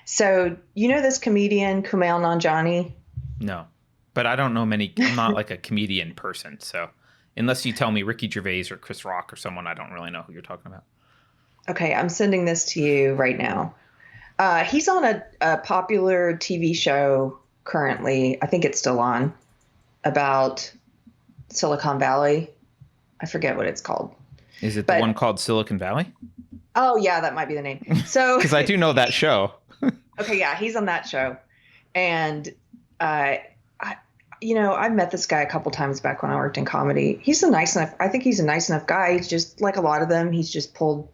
So, you know this comedian, Kumail Nanjiani? No, but I don't know many. I'm not like a comedian person, so unless you tell me Ricky Gervais or Chris Rock or someone, I don't really know who you're talking about. Okay, I'm sending this to you right now. He's on a popular TV show currently. I think it's still on about Silicon Valley. I forget what it's called. Is it the one But called Silicon Valley? oh yeah, that might be the name. So Because I do know that show. okay, yeah, he's on that show. And uh I I've met this guy a couple times back when I worked in comedy. He's a nice enough I think he's a nice enough guy. He's just like a lot of them, he's just pulled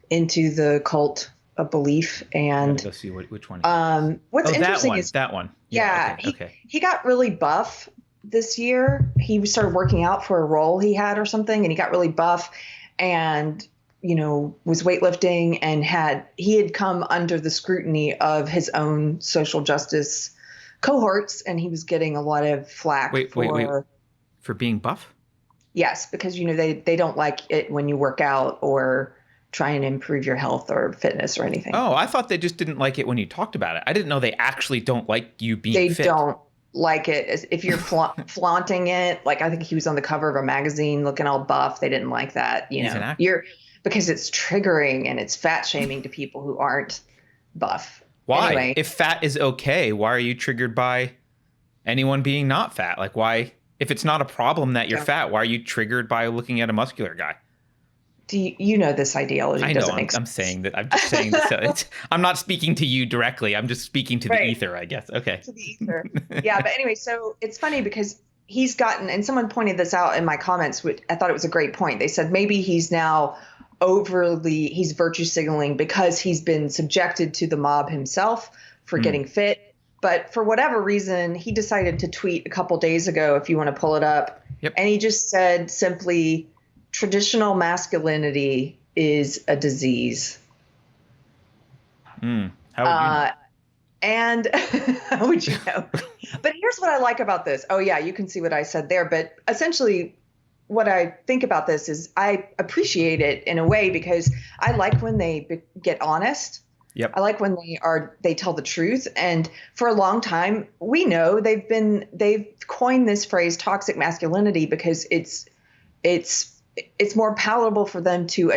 into the cult of belief. I gotta And go see which one. what's Oh, that interesting one. is That one. Yeah. yeah, Okay. Okay. he got really buff this year. He started working out for a role he had or something, and he got really buff and was weightlifting and he had come under the scrutiny of his own social justice cohorts, and he was getting a lot of flack Wait. for For being buff? yes, because they don't like it when you work out or try and improve your health or fitness or anything. Oh, I thought they just didn't like it when you talked about it. I didn't know they actually don't like you being They fit. don't like it if you're flaunting it. Like I think he was on the cover of a magazine looking all buff. They didn't like that. He's an actor. You're because it's triggering and it's fat shaming to people who aren't buff. Why? Anyway, If fat is okay, why are you triggered by anyone being not fat? Like, why? If it's not a problem that you're Yeah. fat, why are you triggered by looking at a muscular guy? this ideology I know. doesn't I'm, make I'm sense. saying that. I'm just saying that. So I'm not speaking to you directly. I'm just speaking to the Right. ether, I guess. Okay. To the ether. Yeah, but anyway, so it's funny because he's gotten, and someone pointed this out in my comments, which I thought it was a great point. They said maybe he's now he's virtue signaling because he's been subjected to the mob himself for getting fit. But for whatever reason, he decided to tweet a couple days ago, if you want to pull it up. Yep. And he just said simply, traditional masculinity is a disease. How would you know? And how would you know? But here's what I like about this. Oh, yeah, you can see what I said there. But essentially, what I think about this is I appreciate it in a way because I like when they get honest. Yep. I like when they tell the truth. And for a long time, we know they've coined this phrase toxic masculinity because it's more palatable for them to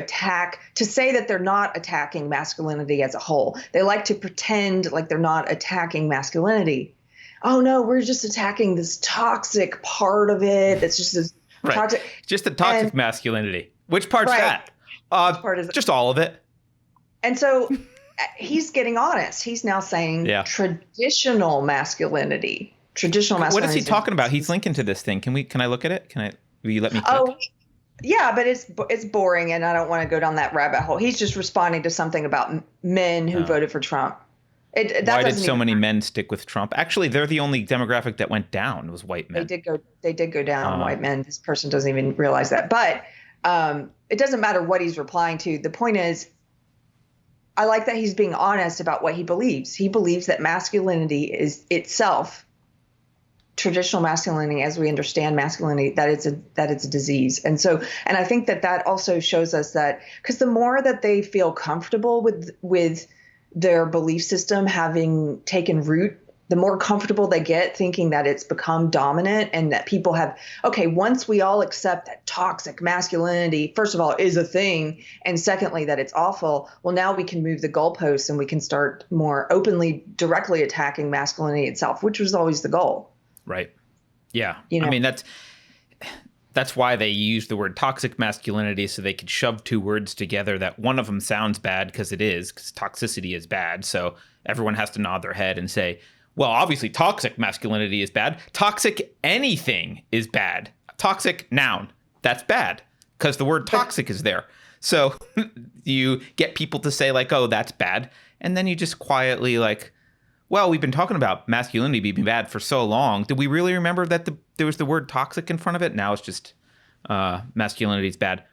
say that they're not attacking masculinity as a whole. They like to pretend like they're not attacking masculinity. Oh no, we're just attacking this toxic part of it. That's just this Right. toxic. Just the toxic and- masculinity. Which part's Right. that? Which part is it? Just all of it. And so he's getting honest. He's now saying Yeah. traditional masculinity. Traditional What masculinity. is he talking about? He's linking to this thing. Can I look at it? Will you let me click? Oh, yeah, but it's boring, and I don't want to go down that rabbit hole. He's just responding to something about men who voted for Trump. Why did so many men stick with Trump? Actually, they're the only demographic that went down was white men. They did go down on white men. This person doesn't even realize that. But it doesn't matter what he's replying to. The point is, I like that he's being honest about what he believes. He believes that masculinity is itself, traditional masculinity as we understand masculinity, that it's a disease. And I think that also shows us that because the more that they feel comfortable with their belief system having taken root, the more comfortable they get thinking that it's become dominant and that people once we all accept that toxic masculinity, first of all, is a thing, and secondly, that it's awful, well, now we can move the goalposts and we can start more openly, directly attacking masculinity itself, which was always the goal. Right. Yeah. You know? I mean, that's why they used the word toxic masculinity, so they could shove two words together that one of them sounds bad because toxicity is bad. So everyone has to nod their head and say, well, obviously toxic masculinity is bad. Toxic anything is bad. Toxic noun, that's bad because the word toxic is there. So you get people to say like, oh, that's bad. And then you just quietly like, well, we've been talking about masculinity being bad for so long. Did we really remember that there was the word toxic in front of it? Now it's just masculinity is bad.